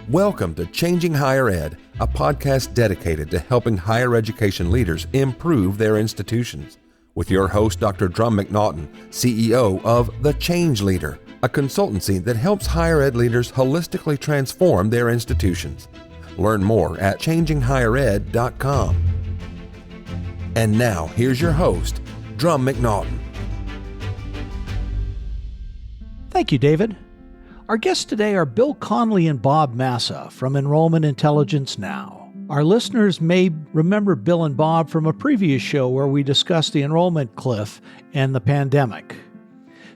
Welcome to Changing Higher Ed, a podcast dedicated to helping higher education leaders improve their institutions. With your host, Dr. Drumm McNaughton, CEO of The Change Leader, a consultancy that helps higher ed leaders holistically transform their institutions. Learn more at changinghighered.com. And now, here's your host, Drumm McNaughton. Thank you, David. Our guests today are Bill Conley and Bob Massa from Enrollment Intelligence Now. Our listeners may remember Bill and Bob from a previous show where we discussed the enrollment cliff and the pandemic.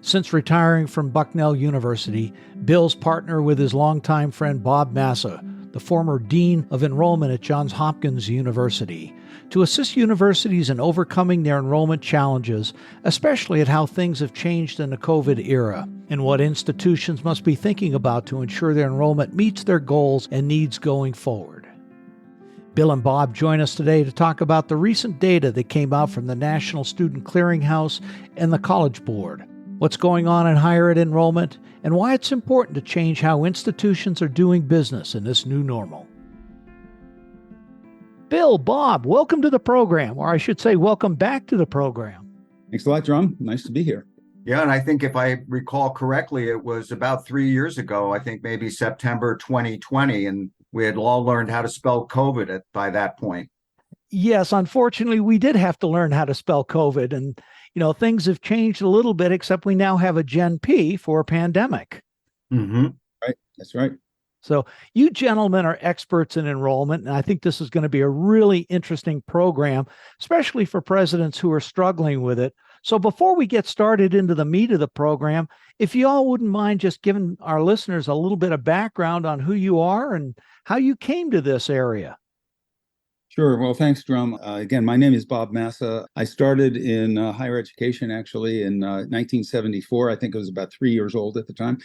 Since retiring from Bucknell University, Bill's partnered with his longtime friend Bob Massa, the former Dean of Enrollment at Johns Hopkins University, to assist universities in overcoming their enrollment challenges, especially at how things have changed in the COVID era, and what institutions must be thinking about to ensure their enrollment meets their goals and needs going forward. Bill and Bob join us today to talk about the recent data that came out from the National Student Clearinghouse and the College Board, what's going on in higher ed enrollment, and why it's important to change how institutions are doing business in this new normal. Bill, Bob, welcome to the program, or I should say welcome back to the program. Thanks a lot, Drumm. Nice to be here. Yeah, and I think if I recall correctly, it was about 3 years ago, I think maybe September 2020, and we had all learned how to spell COVID by that point. Yes, unfortunately, we did have to learn how to spell COVID, and things have changed a little bit, except we now have a Gen P for a pandemic. Mm-hmm. Right, that's right. So you gentlemen are experts in enrollment, and I think this is going to be a really interesting program, especially for presidents who are struggling with it. So before we get started into the meat of the program, if you all wouldn't mind just giving our listeners a little bit of background on who you are and how you came to this area. Sure. Well, thanks, Drumm. Again, my name is Bob Massa. I started in higher education, actually, in 1974. I think I was about 3 years old at the time,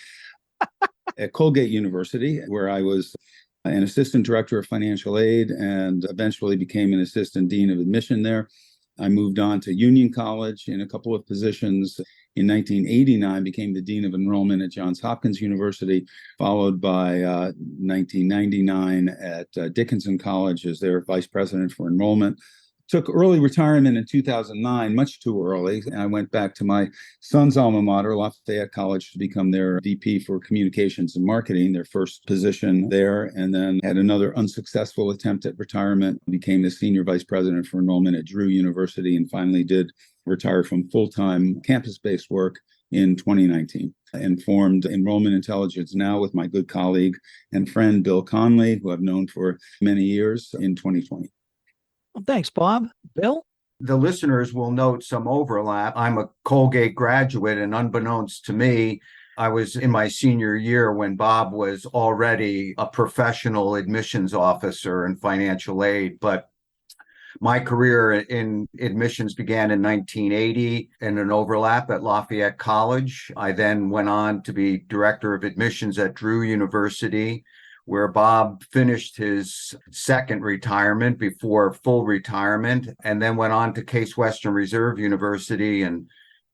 at Colgate University, where I was an assistant director of financial aid and eventually became an assistant dean of admission there. I moved on to Union College in a couple of positions. In 1989, became the dean of enrollment at Johns Hopkins University, followed by 1999 at Dickinson College as their vice president for enrollment. Took early retirement in 2009, much too early. And I went back to my son's alma mater, Lafayette College, to become their VP for communications and marketing, their first position there. And then had another unsuccessful attempt at retirement, became the senior vice president for enrollment at Drew University, and finally did retire from full-time campus-based work in 2019 and formed Enrollment Intelligence Now with my good colleague and friend, Bill Conley, who I've known for many years, in 2020. Well, thanks, Bob. Bill? The listeners will note some overlap. I'm a Colgate graduate, and unbeknownst to me, I was in my senior year when Bob was already a professional admissions officer in financial aid. But my career in admissions began in 1980 in an overlap at Lafayette College. I then went on to be director of admissions at Drew University, where Bob finished his second retirement before full retirement, and then went on to Case Western Reserve University in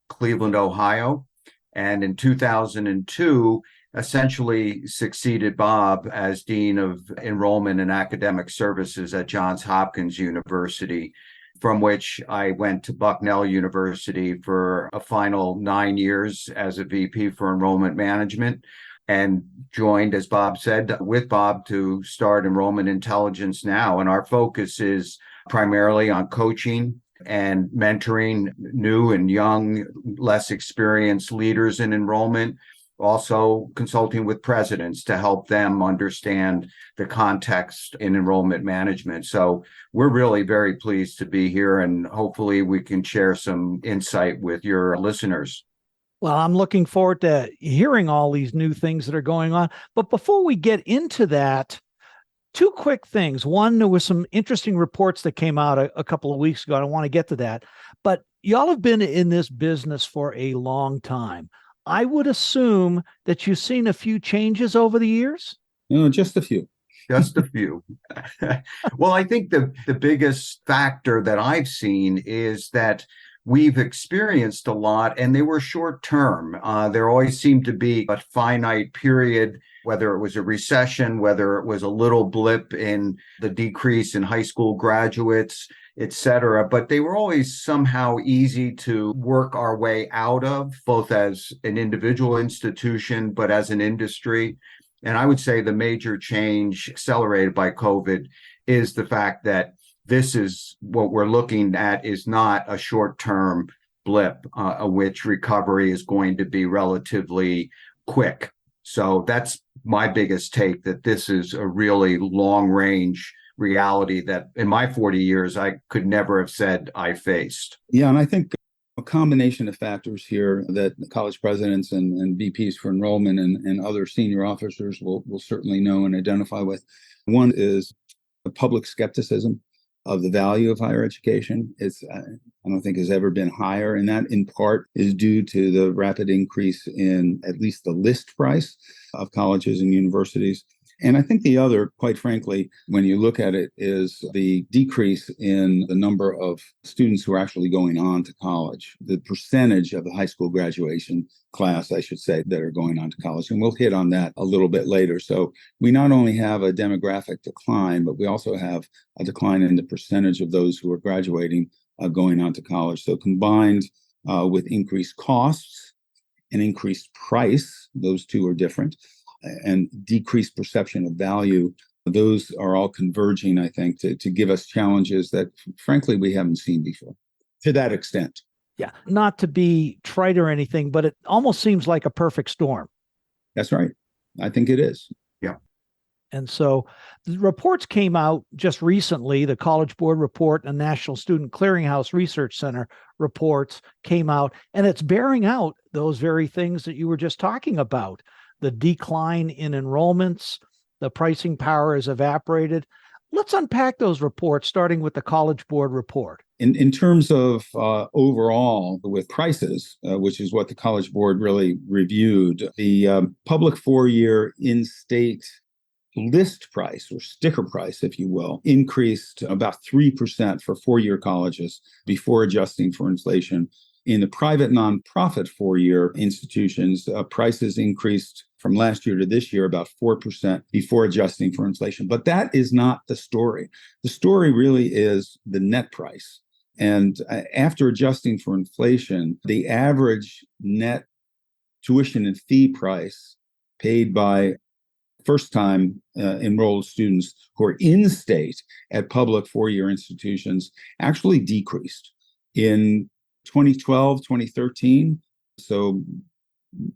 Cleveland, Ohio. And in 2002, essentially succeeded Bob as Dean of Enrollment and Academic Services at Johns Hopkins University, from which I went to Bucknell University for a final 9 years as a VP for Enrollment Management, and joined, as Bob said, with Bob to start Enrollment Intelligence Now. And our focus is primarily on coaching and mentoring new and young, less experienced leaders in enrollment, also consulting with presidents to help them understand the context in enrollment management. So we're really very pleased to be here, and hopefully we can share some insight with your listeners. Well, I'm looking forward to hearing all these new things that are going on. But before we get into that, two quick things. One, there was some interesting reports that came out a couple of weeks ago. I don't want to get to that. But y'all have been in this business for a long time. I would assume that you've seen a few changes over the years? No, just a few. Just a few. Well, I think the biggest factor that I've seen is that we've experienced a lot, and they were short term. There always seemed to be a finite period, whether it was a recession, whether it was a little blip in the decrease in high school graduates, et cetera. But they were always somehow easy to work our way out of, both as an individual institution, but as an industry. And I would say the major change accelerated by COVID is the fact that this is what we're looking at is not a short-term blip, which recovery is going to be relatively quick. So that's my biggest take, that this is a really long-range reality that in my 40 years, I could never have said I faced. Yeah, and I think a combination of factors here that college presidents and VPs for enrollment and other senior officers will certainly know and identify with. One is the public skepticism of the value of higher education. I don't think has ever been higher, and that in part is due to the rapid increase in at least the list price of colleges and universities. And I think the other, quite frankly, when you look at it, is the decrease in the number of students who are actually going on to college, the percentage of the high school graduation class, I should say, that are going on to college. And we'll hit on that a little bit later. So we not only have a demographic decline, but we also have a decline in the percentage of those who are graduating going on to college. So combined with increased costs and increased price, those two are different, and decreased perception of value, those are all converging, I think, to give us challenges that, frankly, we haven't seen before to that extent. Yeah, not to be trite or anything, but it almost seems like a perfect storm. That's right. I think it is. Yeah. And so the reports came out just recently. The College Board report and National Student Clearinghouse Research Center reports came out, and it's bearing out those very things that you were just talking about. The decline in enrollments, the pricing power has evaporated. Let's unpack those reports, starting with the College Board report. In terms of overall with prices, which is what the College Board really reviewed, the public four-year in-state list price, or sticker price, if you will, increased about 3% for four-year colleges before adjusting for inflation. In the private nonprofit four-year institutions, prices increased from last year to this year about 4% before adjusting for inflation. But that is not the story. The story really is the net price. And after adjusting for inflation, the average net tuition and fee price paid by first-time enrolled students who are in-state at public four-year institutions actually decreased. In 2012, 2013, so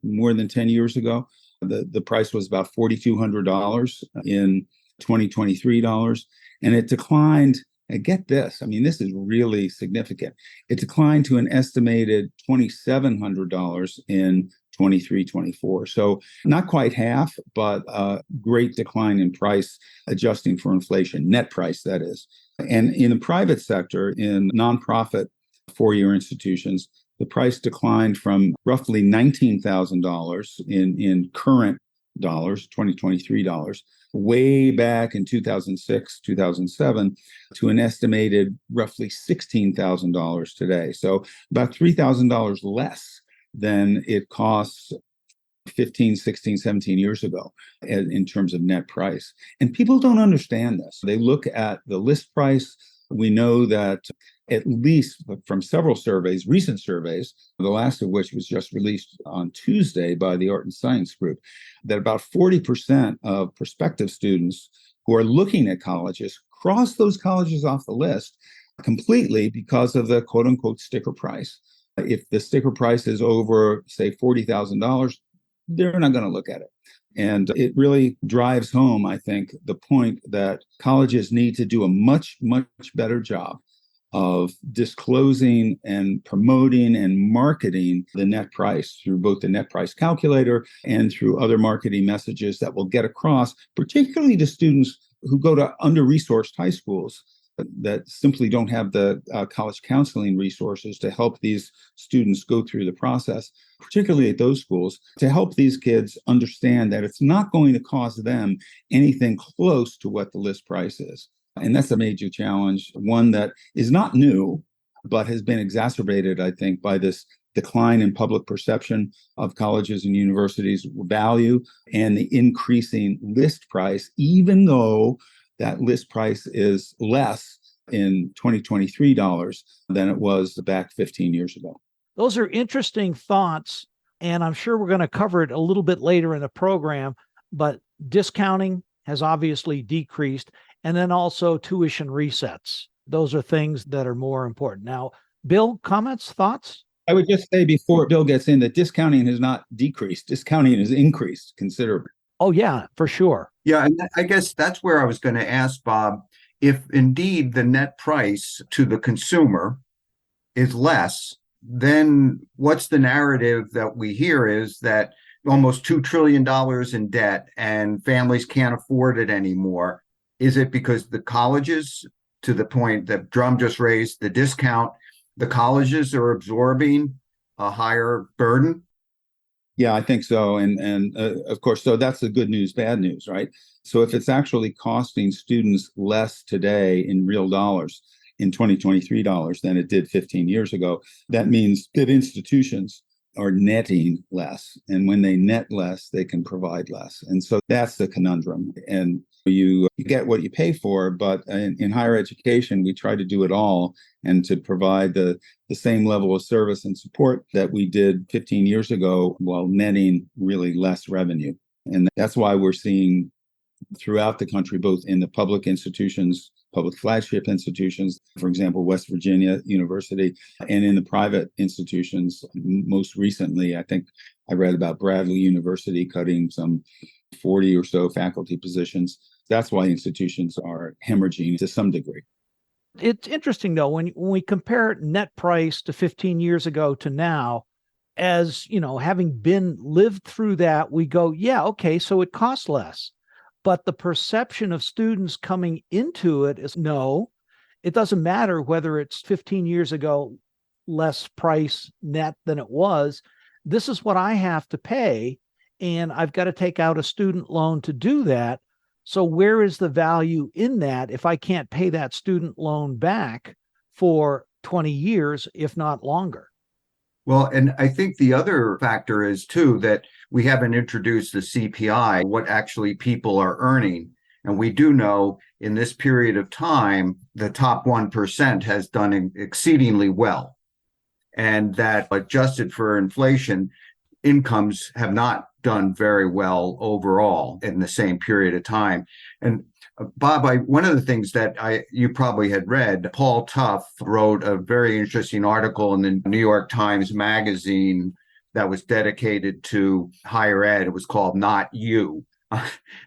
more than 10 years ago, the price was about $4,200 in 2023 dollars, and it declined. And get this, I mean, this is really significant. It declined to an estimated $2,700 in 23-24. So not quite half, but a great decline in price, adjusting for inflation, net price, that is. And in the private sector, in nonprofit four-year institutions, the price declined from roughly $19,000 in current dollars, 2023 dollars, way back in 2006, 2007, to an estimated roughly $16,000 today. So about $3,000 less than it costs 15, 16, 17 years ago in terms of net price. And people don't understand this. They look at the list price. We know that at least from several surveys, recent surveys, the last of which was just released on Tuesday by the Art and Science Group, that about 40% of prospective students who are looking at colleges cross those colleges off the list completely because of the quote unquote sticker price. If the sticker price is over, say, $40,000, they're not going to look at it. And it really drives home, I think, the point that colleges need to do a much, much better job of disclosing and promoting and marketing the net price through both the net price calculator and through other marketing messages that will get across, particularly to students who go to under-resourced high schools that simply don't have the college counseling resources to help these students go through the process, particularly at those schools, to help these kids understand that it's not going to cost them anything close to what the list price is. And that's a major challenge, one that is not new, but has been exacerbated, I think, by this decline in public perception of colleges and universities' value and the increasing list price, even though that list price is less in 2023 dollars than it was back 15 years ago. Those are interesting thoughts, and I'm sure we're going to cover it a little bit later in the program, but discounting has obviously decreased, and then also tuition resets. Those are things that are more important. Now, Bill, comments, thoughts? I would just say before Bill gets in that discounting has not decreased. Discounting has increased considerably. Oh, yeah, for sure. Yeah, and I guess that's where I was going to ask Bob, if indeed the net price to the consumer is less, then what's the narrative that we hear is that almost $2 trillion in debt and families can't afford it anymore? Is it because the colleges, to the point that Drumm just raised, the discount, the colleges are absorbing a higher burden? Yeah, I think so. And of course, so that's the good news, bad news, right? So if it's actually costing students less today in real dollars, in 2023 dollars than it did 15 years ago, that means that institutions are netting less. And when they net less, they can provide less. And so that's the conundrum. And you get what you pay for, but in higher education, we try to do it all and to provide the same level of service and support that we did 15 years ago while netting really less revenue. And that's why we're seeing throughout the country, both in the public institutions, public flagship institutions, for example, West Virginia University, and in the private institutions. Most recently, I think I read about Bradley University cutting some 40 or so faculty positions. That's why institutions are hemorrhaging to some degree. It's interesting, though, when we compare net price to 15 years ago to now, as you know, having lived through that, we go, yeah, okay, so it costs less. But the perception of students coming into it is no, it doesn't matter whether it's 15 years ago, less price net than it was. This is what I have to pay, and I've got to take out a student loan to do that. So where is the value in that if I can't pay that student loan back for 20 years, if not longer? Well, and I think the other factor is, too, that we haven't introduced the CPI, what actually people are earning. And we do know in this period of time, the top 1% has done exceedingly well. And that adjusted for inflation, incomes have not done very well overall in the same period of time. And Bob, one of the things that you probably had read, Paul Tough wrote a very interesting article in the New York Times Magazine that was dedicated to higher ed. It was called Not You,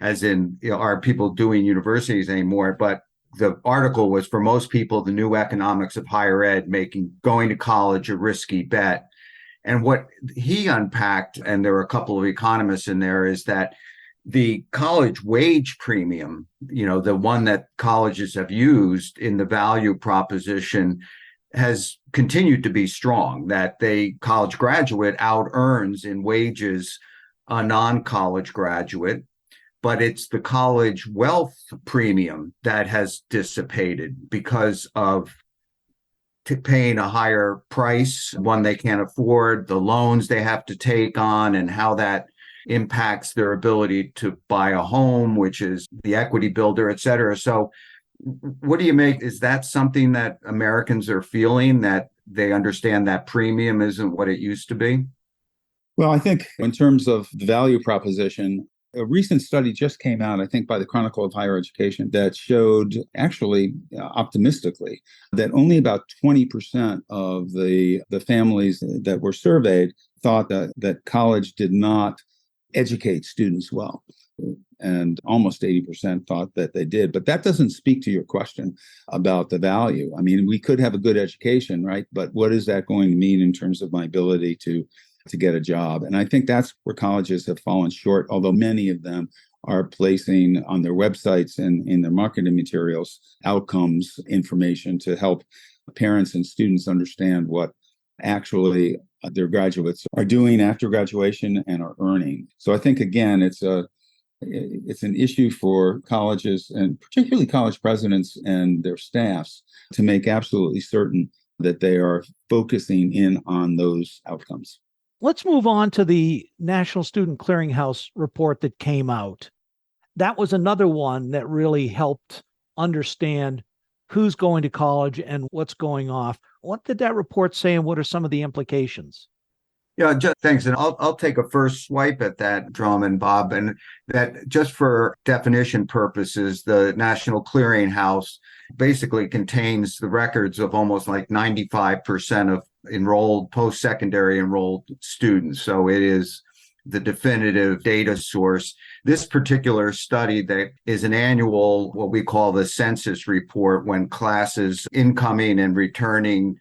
as in, are people doing universities anymore? But the article was, for most people, the new economics of higher ed, making going to college a risky bet. And what he unpacked, and there were a couple of economists in there, is that the college wage premium, the one that colleges have used in the value proposition, has continued to be strong, that college graduate out earns in wages a non-college graduate, but it's the college wealth premium that has dissipated because of paying a higher price, one they can't afford, the loans they have to take on, and how that impacts their ability to buy a home, which is the equity builder, et cetera. So what do you make? Is that something that Americans are feeling, that they understand that premium isn't what it used to be? Well, I think in terms of the value proposition, a recent study just came out, I think, by the Chronicle of Higher Education that showed, actually optimistically, that only about 20% of the families that were surveyed thought that college did not educate students well. And almost 80% thought that they did. But that doesn't speak to your question about the value. I mean, we could have a good education, right? But what is that going to mean in terms of my ability to get a job? And I think that's where colleges have fallen short, although many of them are placing on their websites and in their marketing materials outcomes information to help parents and students understand what actually their graduates are doing after graduation and are earning. So I think, again, it's an issue for colleges, and particularly college presidents and their staffs, to make absolutely certain that they are focusing in on those outcomes. Let's move on to the National Student Clearinghouse report that came out. That was another one that really helped understand who's going to college and what's going off. What did that report say, and what are some of the implications? Yeah, thanks. And I'll take a first swipe at that, Drumm and Bob. And that, just for definition purposes, the National Clearinghouse basically contains the records of almost like 95% of enrolled, post-secondary enrolled students. So it is the definitive data source. This particular study that is an annual, what we call the census report, when classes incoming and returning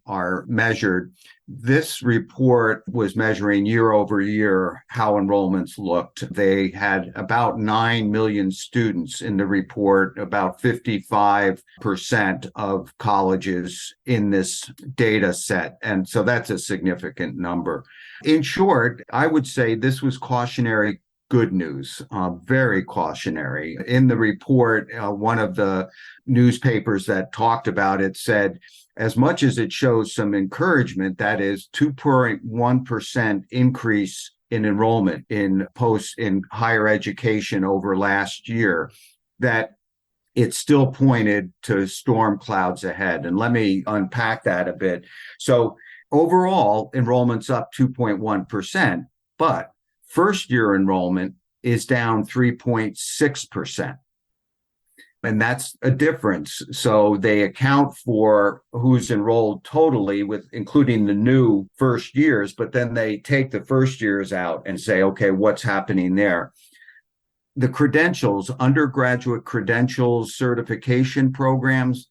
are measured. This report was measuring year over year how enrollments looked. They had about 9 million students in the report, about 55% of colleges in this data set. And so that's a significant number. In short, I would say this was cautionary good news, very cautionary. In the report, one of the newspapers that talked about it said, as much as it shows some encouragement, that is 2.1% increase in enrollment in higher education over last year, that it still pointed to storm clouds ahead. And let me unpack that a bit. So overall, enrollment's up 2.1%, but first year enrollment is down 3.6%. And that's a difference. So they account for who's enrolled totally, with including the new first years, but then they take the first years out and say, okay, what's happening there? The credentials, undergraduate credentials, certification programs,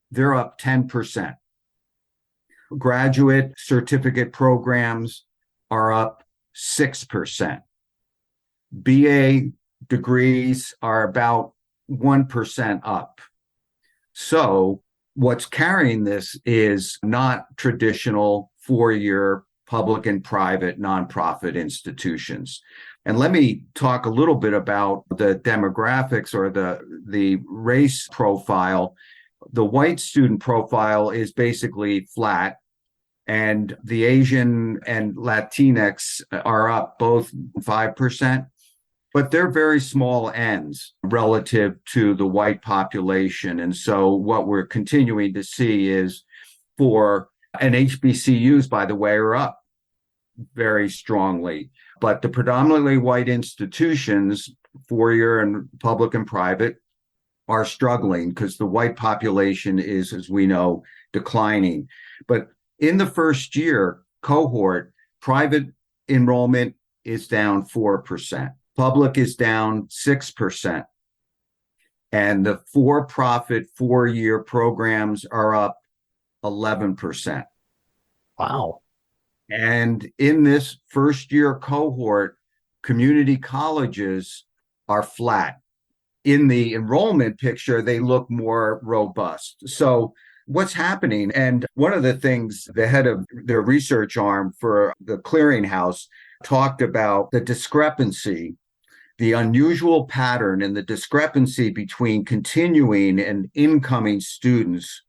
they're up 10%. Graduate certificate programs are up 6%. BA degrees are about 1% up. So what's carrying this is not traditional four-year public and private nonprofit institutions. And let me talk a little bit about the demographics or the race profile. The white student profile is basically flat, and the Asian and Latinx are up both 5%. But they're very small ends relative to the white population. And so what we're continuing to see is and HBCUs, by the way, are up very strongly. But the predominantly white institutions, four-year and public and private, are struggling because the white population is, as we know, declining. But in the first year cohort, private enrollment is down 4%. Public is down 6%. And the for-profit four-year programs are up 11%. Wow. And in this first-year cohort, community colleges are flat. In the enrollment picture, they look more robust. So what's happening? And one of the things the head of the research arm for the clearinghouse talked about, the discrepancy, the unusual pattern and the discrepancy between continuing and incoming students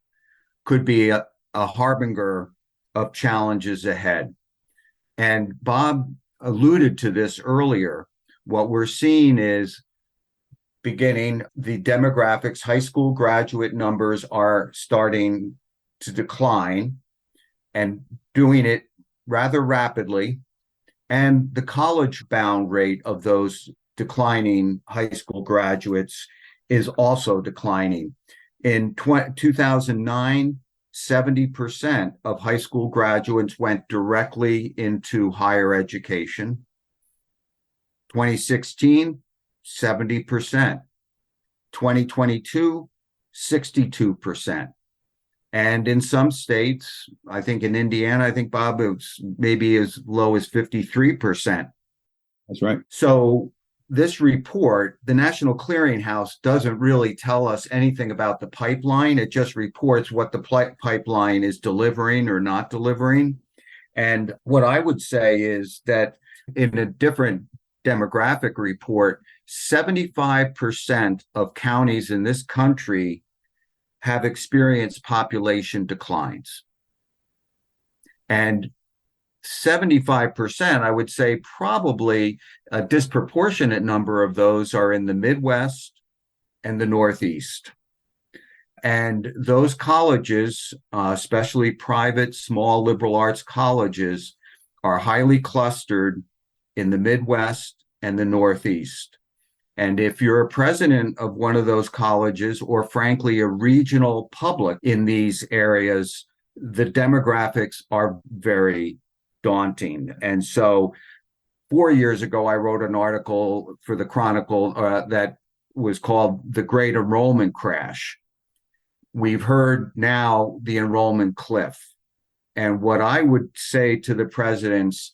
could be a harbinger of challenges ahead. And Bob alluded to this earlier. What we're seeing is beginning the demographics, high school graduate numbers are starting to decline and doing it rather rapidly. And the college bound rate of those declining high school graduates is also declining. In 2009, 70% of high school graduates went directly into higher education. 2016, 70%. 2022, 62%. And in some states, I think in Indiana, I think, Bob, it's maybe as low as 53%. That's right. So this report, the National Clearinghouse, doesn't really tell us anything about the pipeline. It just reports what the pipeline is delivering or not delivering. And what I would say is that in a different demographic report, 75% of counties in this country have experienced population declines. And 75%, I would say probably a disproportionate number of those are in the Midwest and the Northeast. And those colleges, especially private, small liberal arts colleges, are highly clustered in the Midwest and the Northeast. And if you're a president of one of those colleges, or frankly, a regional public in these areas, the demographics are very daunting. And so 4 years ago, I wrote an article for the Chronicle that was called The Great Enrollment Crash. We've heard now the enrollment cliff. And what I would say to the presidents,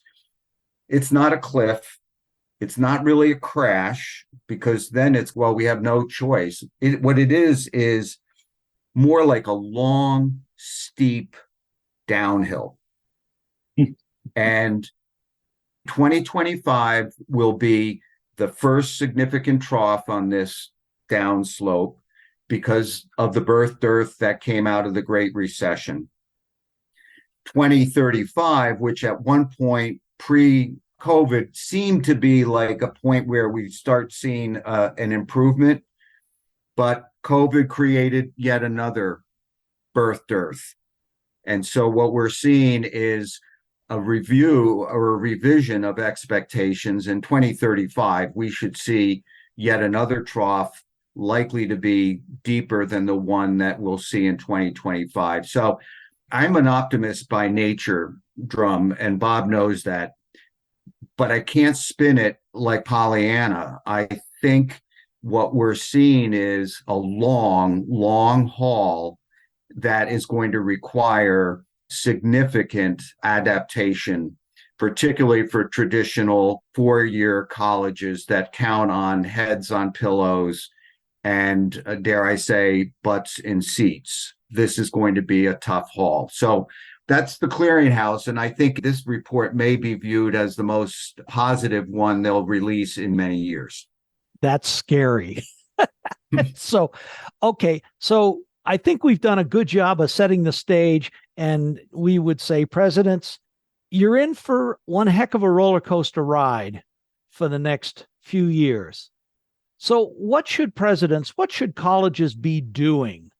it's not a cliff. It's not really a crash, because then it's, well, we have no choice. What it is more like a long, steep downhill. And 2025 will be the first significant trough on this downslope because of the birth dearth that came out of the Great Recession. 2035, which at one point pre-COVID seemed to be like a point where we start seeing an improvement, but COVID created yet another birth dearth. And so what we're seeing is a review or a revision of expectations. In 2035, we should see yet another trough, likely to be deeper than the one that we'll see in 2025. So I'm an optimist by nature, Drumm, and Bob knows that, but I can't spin it like Pollyanna. I think what we're seeing is a long, long haul that is going to require significant adaptation, particularly for traditional four-year colleges that count on heads on pillows and, dare I say, butts in seats. This is going to be a tough haul. So that's the clearinghouse. And I think this report may be viewed as the most positive one they'll release in many years. That's scary. So I think we've done a good job of setting the stage. And we would say, presidents, you're in for one heck of a roller coaster ride for the next few years. So what should colleges be doing?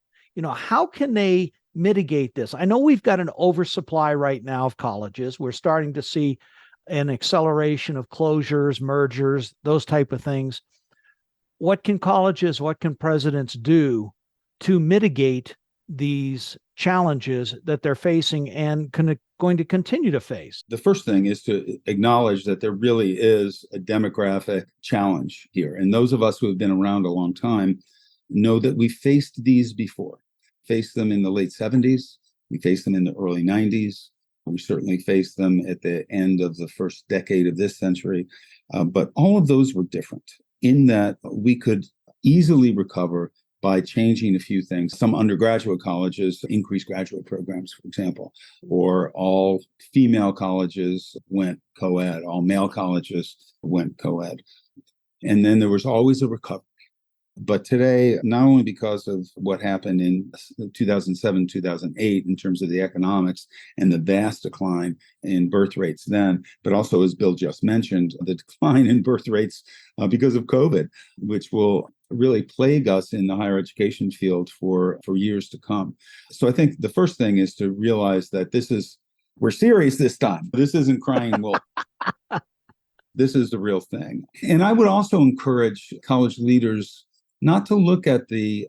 How can they mitigate this? I know we've got an oversupply right now of colleges. We're starting to see an acceleration of closures, mergers, those type of things. What can presidents do to mitigate these challenges that they're facing and going to continue to face? The first thing is to acknowledge that there really is a demographic challenge here. And those of us who have been around a long time know that we faced these before. Faced them in the late 70s. We faced them in the early 90s. We certainly faced them at the end of the first decade of this century. But all of those were different in that we could easily recover by changing a few things. Some undergraduate colleges increased graduate programs, for example, or all female colleges went co-ed, all male colleges went co-ed. And then there was always a recovery. But today, not only because of what happened in 2007, 2008, in terms of the economics and the vast decline in birth rates then, but also, as Bill just mentioned, the decline in birth rates because of COVID, which will really plague us in the higher education field for years to come. So I think the first thing is to realize that we're serious this time. This isn't crying wolf. This is the real thing. And I would also encourage college leaders not to look at the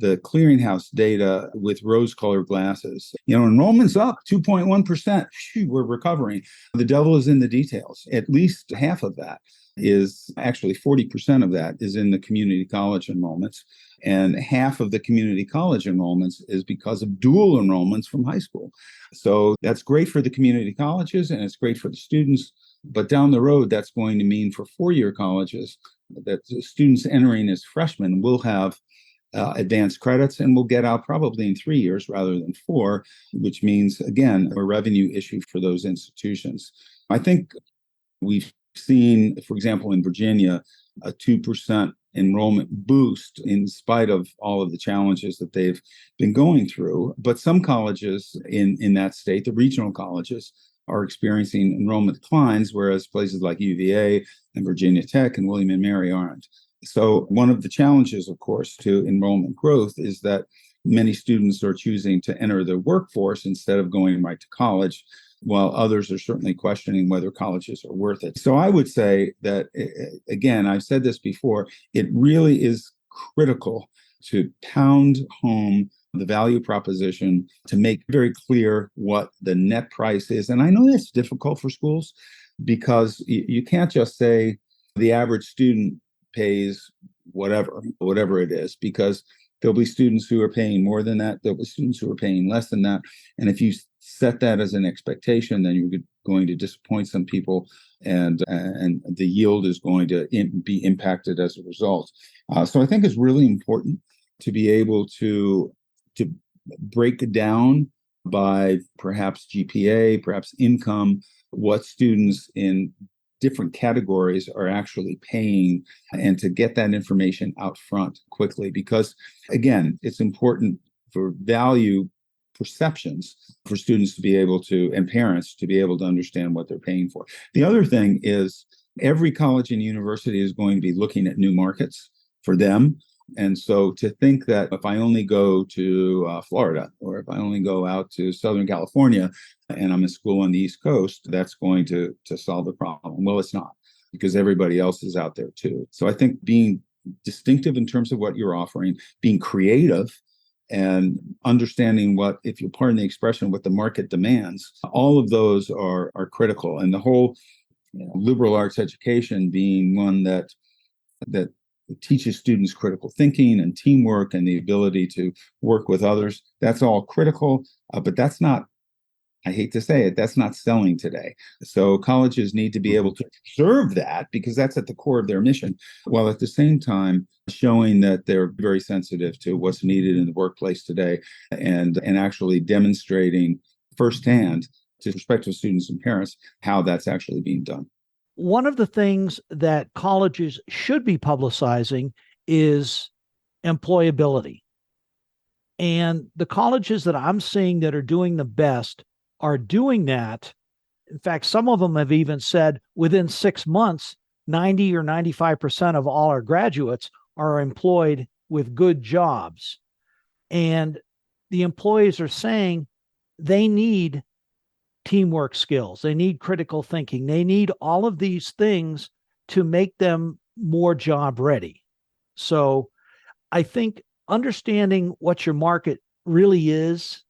clearinghouse data with rose-colored glasses. Enrollment's up 2.1%. We're recovering. The devil is in the details. At least half of that is actually 40% of that is in the community college enrollments. And half of the community college enrollments is because of dual enrollments from high school. So that's great for the community colleges and it's great for the students. But down the road, that's going to mean for four-year colleges that students entering as freshmen will have advanced credits and will get out probably in 3 years rather than 4, which means, again, a revenue issue for those institutions. I think we've seen, for example, in Virginia, a 2% enrollment boost in spite of all of the challenges that they've been going through. But some colleges in that state, the regional colleges, are experiencing enrollment declines, whereas places like UVA and Virginia Tech and William and Mary aren't. So one of the challenges, of course, to enrollment growth is that many students are choosing to enter the workforce instead of going right to college, while others are certainly questioning whether colleges are worth it. So I would say that, again, I've said this before, it really is critical to pound home the value proposition, to make very clear what the net price is. And I know that's difficult for schools because you can't just say the average student pays whatever it is, because there'll be students who are paying more than that. There'll be students who are paying less than that. And if you set that as an expectation, then you're going to disappoint some people, and the yield is going to be impacted as a result. So I think it's really important to be able to break down by perhaps GPA, perhaps income, what students in different categories are actually paying, and to get that information out front quickly. Because again, it's important for value perceptions for students to be able to, and parents to be able to understand what they're paying for. The other thing is every college and university is going to be looking at new markets for them. And so to think that if I only go to Florida, or if I only go out to Southern California and I'm in school on the East Coast, that's going to solve the problem. Well, it's not, because everybody else is out there too. So I think being distinctive in terms of what you're offering, being creative, and understanding what, if you'll pardon the expression, what the market demands, all of those are critical. And the whole liberal arts education being one that teaches students critical thinking and teamwork and the ability to work with others, that's all critical. But that's not, I hate to say it, that's not selling today. So colleges need to be able to serve that, because that's at the core of their mission, while at the same time showing that they're very sensitive to what's needed in the workplace today, and actually demonstrating firsthand to prospective students and parents how that's actually being done. One of the things that colleges should be publicizing is employability. And the colleges that I'm seeing that are doing the best are doing that. In fact, some of them have even said within 6 months, 90 or 95% of all our graduates are employed with good jobs. And the employees are saying they need teamwork skills. They need critical thinking. They need all of these things to make them more job ready. So I think understanding what your market really is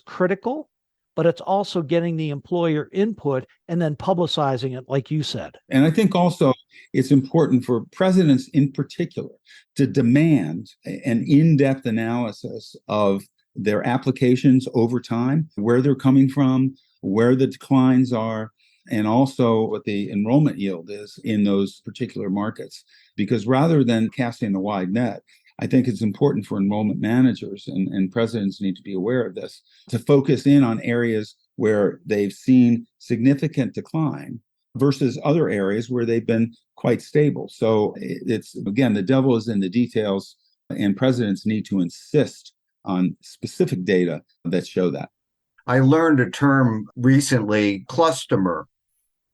critical, but it's also getting the employer input and then publicizing it, like you said. And I think also it's important for presidents in particular to demand an in-depth analysis of their applications over time, where they're coming from, where the declines are, and also what the enrollment yield is in those particular markets. Because rather than casting a wide net, I think it's important for enrollment managers, and presidents need to be aware of this, to focus in on areas where they've seen significant decline versus other areas where they've been quite stable. So it's, again, the devil is in the details, and presidents need to insist on specific data that show that. I learned a term recently, cluster,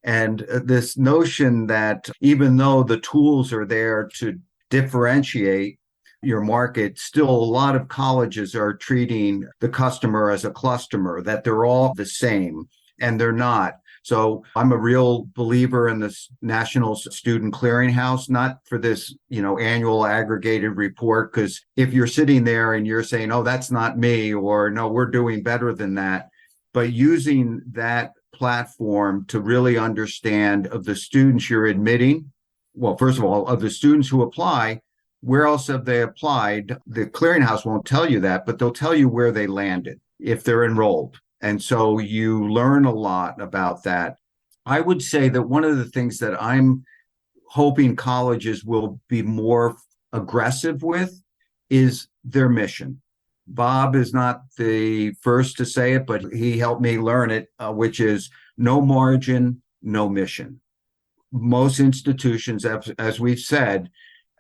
and this notion that even though the tools are there to differentiate your market, still a lot of colleges are treating the customer as a cluster, that they're all the same, and they're not. So I'm a real believer in this National Student Clearinghouse, not for this, annual aggregated report, because if you're sitting there and you're saying, oh, that's not me, or no, we're doing better than that, but using that platform to really understand of the students you're admitting, well, first of all, of the students who apply, where else have they applied? The clearinghouse won't tell you that, but they'll tell you where they landed if they're enrolled. And so you learn a lot about that. I would say that one of the things that I'm hoping colleges will be more aggressive with is their mission. Bob is not the first to say it, but he helped me learn it, which is no margin, no mission. Most institutions, as we've said,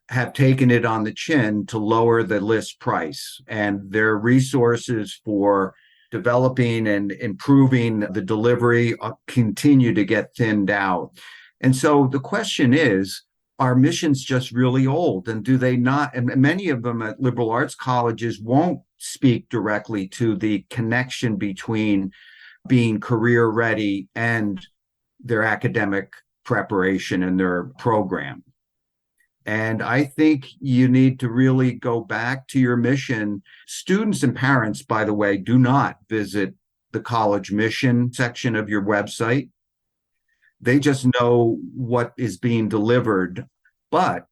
have taken it on the chin to lower the list price, and their resources for developing and improving the delivery continue to get thinned out. And so the question is, are missions just really old? And do they not? And many of them at liberal arts colleges won't speak directly to the connection between being career ready and their academic preparation and their program. And I think you need to really go back to your mission. Students and parents, by the way, do not visit the college mission section of your website. They just know what is being delivered. But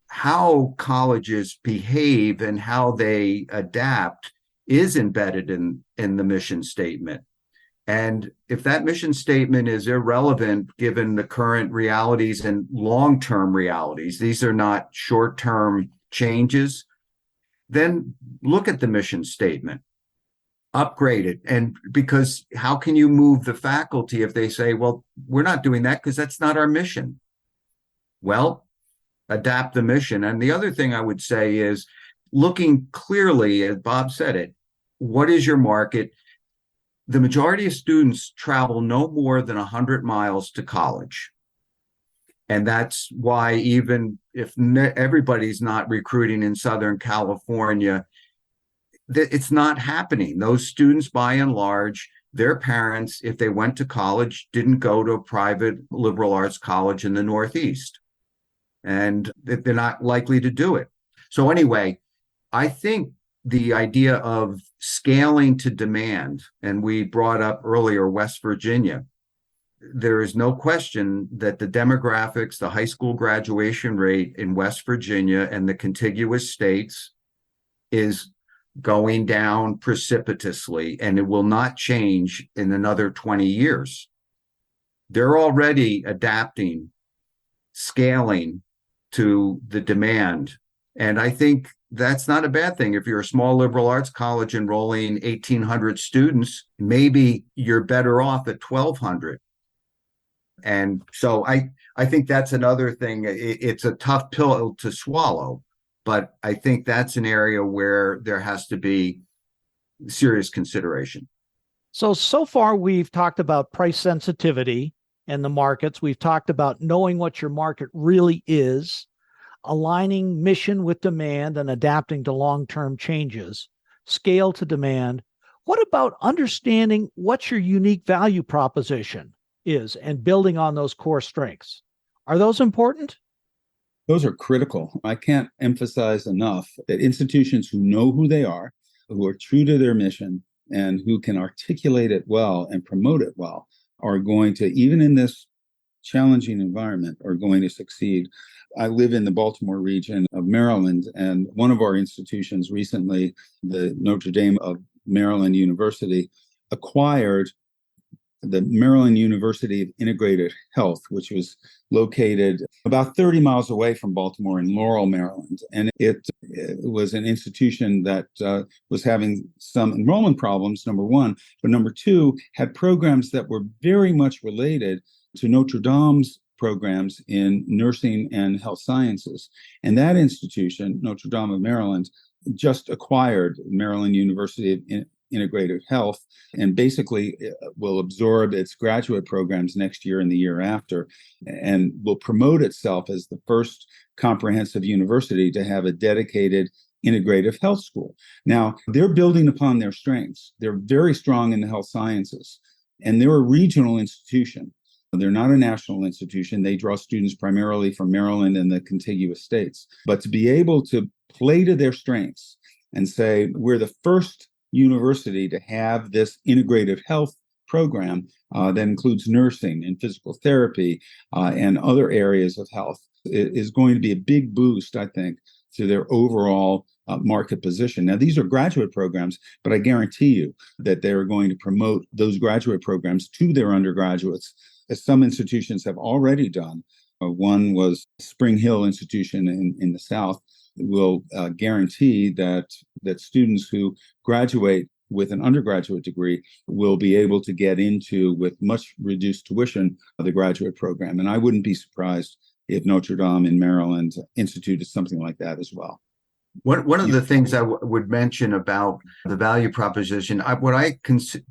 how colleges behave and how they adapt is embedded in the mission statement. And if that mission statement is irrelevant, given the current realities and long-term realities, these are not short-term changes, then look at the mission statement, upgrade it. And because how can you move the faculty if they say, well, we're not doing that because that's not our mission? Well, adapt the mission. And the other thing I would say is looking clearly, as Bob said it, what is your market? The majority of students travel no more than 100 miles to college. And that's why even if everybody's not recruiting in Southern California, it's not happening. Those students, by and large, their parents, if they went to college, didn't go to a private liberal arts college in the Northeast. And they're not likely to do it. So anyway, I think the idea of scaling to demand, and we brought up earlier West Virginia, there is no question that the demographics, the high school graduation rate in West Virginia and the contiguous states is going down precipitously, and it will not change in another 20 years. They're already adapting, scaling to the demand. And I think that's not a bad thing. If you're a small liberal arts college enrolling 1,800 students, maybe you're better off at 1,200. And so I think that's another thing. It's a tough pill to swallow, but I think that's an area where there has to be serious consideration. So far we've talked about price sensitivity and the markets. We've talked about knowing what your market really is, aligning mission with demand and adapting to long-term changes, scale to demand. What about understanding what your unique value proposition is and building on those core strengths? Are those important? Those are critical. I can't emphasize enough that institutions who know who they are, who are true to their mission, and who can articulate it well and promote it well are going to, even in this challenging environment, are going to succeed. I live in the Baltimore region of Maryland, and one of our institutions recently, the Notre Dame of Maryland University, acquired the Maryland University of Integrated Health, which was located about 30 miles away from Baltimore in Laurel, Maryland. And it was an institution that was having some enrollment problems, number one, but number two, had programs that were very much related to Notre Dame's programs in nursing and health sciences. And that institution, Notre Dame of Maryland, just acquired Maryland University of Integrated Health, and basically will absorb its graduate programs next year and the year after, and will promote itself as the first comprehensive university to have a dedicated integrative health school. Now, they're building upon their strengths. They're very strong in the health sciences, and they're a regional institution. They're not a national institution. They draw students primarily from Maryland and the contiguous states. But to be able to play to their strengths and say, we're the first university to have this integrative health program that includes nursing and physical therapy and other areas of health, is going to be a big boost, I think, to their overall market position. Now, these are graduate programs, but I guarantee you that they're going to promote those graduate programs to their undergraduates, as some institutions have already done. One was Spring Hill Institution in the South, will guarantee that students who graduate with an undergraduate degree will be able to get into, with much reduced tuition, the graduate program. And I wouldn't be surprised if Notre Dame in Maryland instituted something like that as well. One of the things I would mention about the value proposition, what I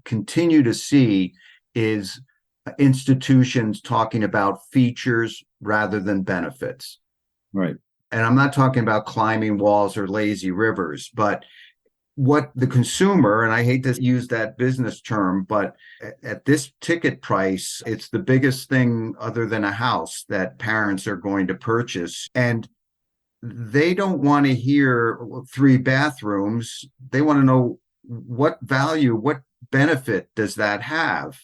continue to see is institutions talking about features rather than benefits. Right. And I'm not talking about climbing walls or lazy rivers, but what the consumer, and I hate to use that business term, but at this ticket price, it's the biggest thing other than a house that parents are going to purchase. And they don't want to hear 3 bathrooms. They want to know what value, what benefit does that have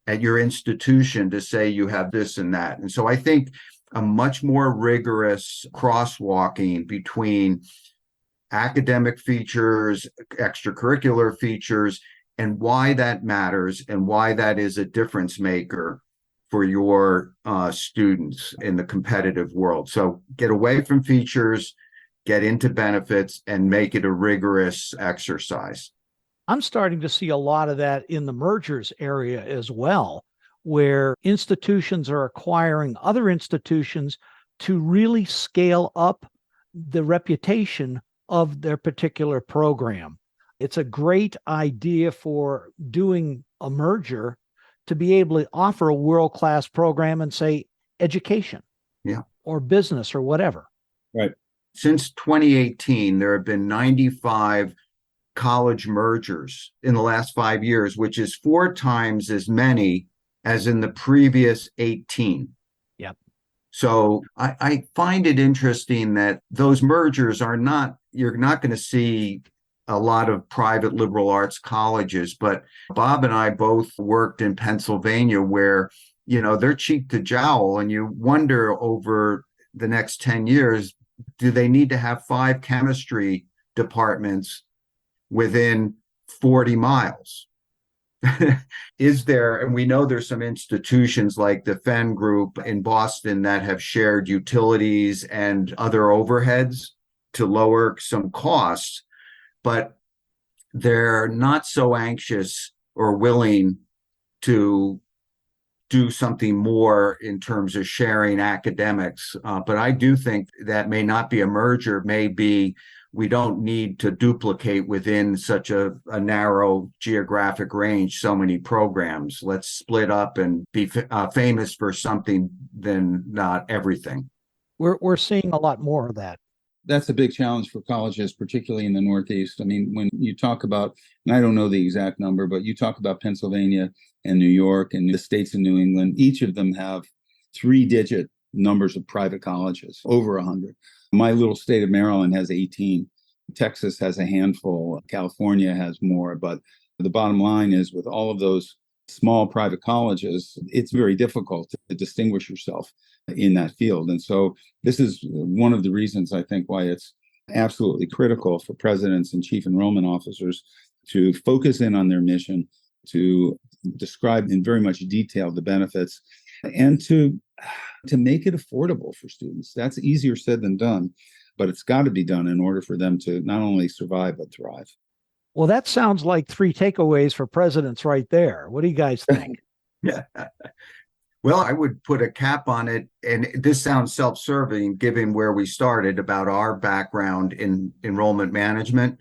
at your institution to say you have this and that. And so I think a much more rigorous crosswalking between academic features, extracurricular features, and why that matters and why that is a difference maker for your students in the competitive world. So get away from features, get into benefits, and make it a rigorous exercise. I'm starting to see a lot of that in the mergers area as well, where institutions are acquiring other institutions to really scale up the reputation of their particular program. It's a great idea for doing a merger to be able to offer a world-class program and say education, or business or whatever. Right. Since 2018, there have been 95 college mergers in the last 5 years, which is 4 times as many as in the previous 18. Yep. So I find it interesting that those mergers are not, you're not going to see a lot of private liberal arts colleges, but Bob and I both worked in Pennsylvania where, they're cheek to jowl, and you wonder over the next 10 years, do they need to have 5 chemistry departments within 40 miles? Is there, and we know there's some institutions like the Fenn Group in Boston that have shared utilities and other overheads to lower some costs, but they're not so anxious or willing to do something more in terms of sharing academics. But I do think that may not be a merger, may be we don't need to duplicate within such a narrow geographic range so many programs. Let's split up and be famous for something than not everything. We're seeing a lot more of that. That's a big challenge for colleges, particularly in the Northeast. I mean, when you talk about, and I don't know the exact number, but you talk about Pennsylvania and New York and the states in New England, each of them have 3-digit numbers of private colleges, over 100. My little state of Maryland has 18. Texas has a handful. California has more. But the bottom line is, with all of those small private colleges, it's very difficult to distinguish yourself in that field. And so this is one of the reasons I think why it's absolutely critical for presidents and chief enrollment officers to focus in on their mission, to describe in very much detail the benefits, and to make it affordable for students. That's easier said than done, but it's got to be done in order for them to not only survive, but thrive. Well, that sounds like 3 takeaways for presidents right there. What do you guys think? Yeah. Well, I would put a cap on it, and this sounds self-serving given where we started about our background in enrollment management.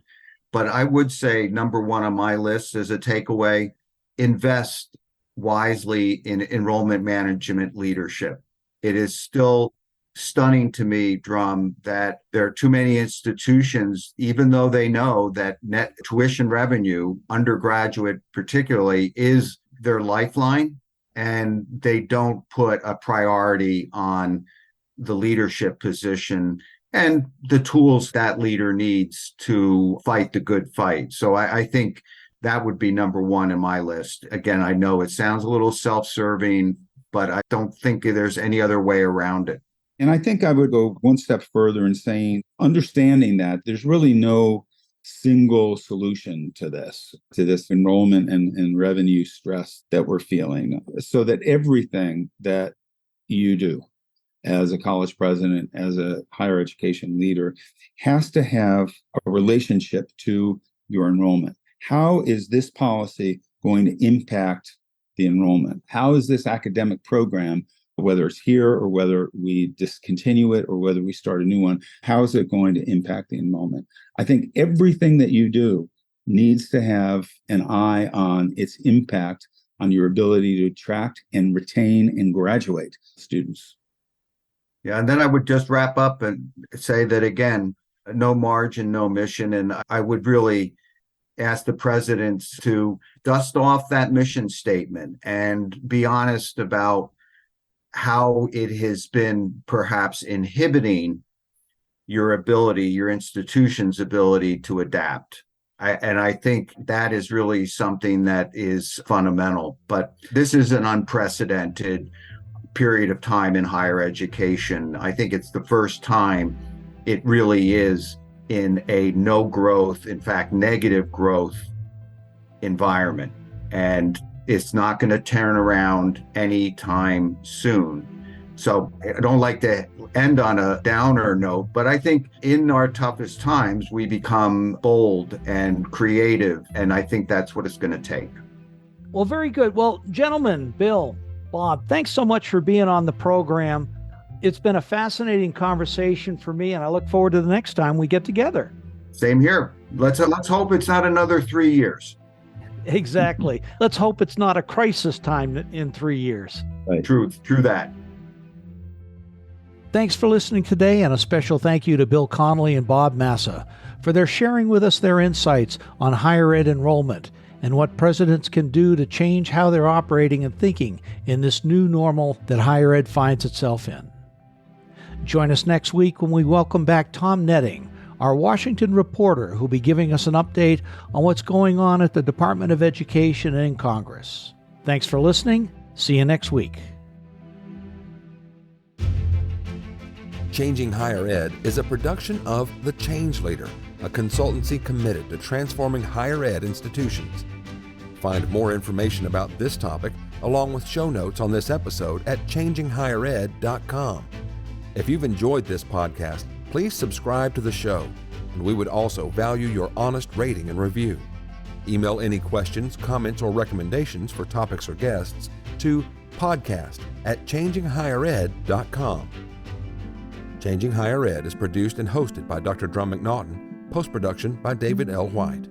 But I would say number 1 on my list as a takeaway, invest wisely in enrollment management leadership. It is still stunning to me, Drumm, that there are too many institutions, even though they know that net tuition revenue, undergraduate particularly, is their lifeline, and they don't put a priority on the leadership position and the tools that leader needs to fight the good fight. So I think that would be number 1 in my list. Again, I know it sounds a little self-serving, but I don't think there's any other way around it. And I think I would go one step further in saying, understanding that there's really no single solution to this enrollment and revenue stress that we're feeling, so that everything that you do as a college president, as a higher education leader, has to have a relationship to your enrollment. How is this policy going to impact the enrollment? How is this academic program whether it's here or whether we discontinue it or whether we start a new one, how is it going to impact the enrollment? I think everything that you do needs to have an eye on its impact on your ability to attract and retain and graduate students. Yeah, and then I would just wrap up and say that again, no margin, no mission. And I would really ask the presidents to dust off that mission statement and be honest about how it has been perhaps inhibiting your ability, your institution's ability to adapt. And I think that is really something that is fundamental. But this is an unprecedented period of time in higher education. I think it's the first time it really is in a no growth, in fact, negative growth environment. And it's not going to turn around anytime soon. So I don't like to end on a downer note, but I think in our toughest times, we become bold and creative. And I think that's what it's going to take. Well, very good. Well, gentlemen, Bill, Bob, thanks so much for being on the program. It's been a fascinating conversation for me, and I look forward to the next time we get together. Same here. Let's hope it's not another 3 years. Exactly. Let's hope it's not a crisis time in 3 years. Right. True that. Thanks for listening today, and a special thank you to Bill Conley and Bob Massa for their sharing with us their insights on higher ed enrollment and what presidents can do to change how they're operating and thinking in this new normal that higher ed finds itself in. Join us next week when we welcome back Tom Netting, our Washington reporter, who'll be giving us an update on what's going on at the Department of Education and in Congress. Thanks for listening. See you next week. Changing Higher Ed is a production of The Change Leader, a consultancy committed to transforming higher ed institutions. Find more information about this topic, along with show notes on this episode at changinghighered.com. If you've enjoyed this podcast, please subscribe to the show, and we would also value your honest rating and review. Email any questions, comments, or recommendations for topics or guests to podcast@changinghighered.com. Changing Higher Ed is produced and hosted by Dr. Drumm McNaughton, post-production by David L. White.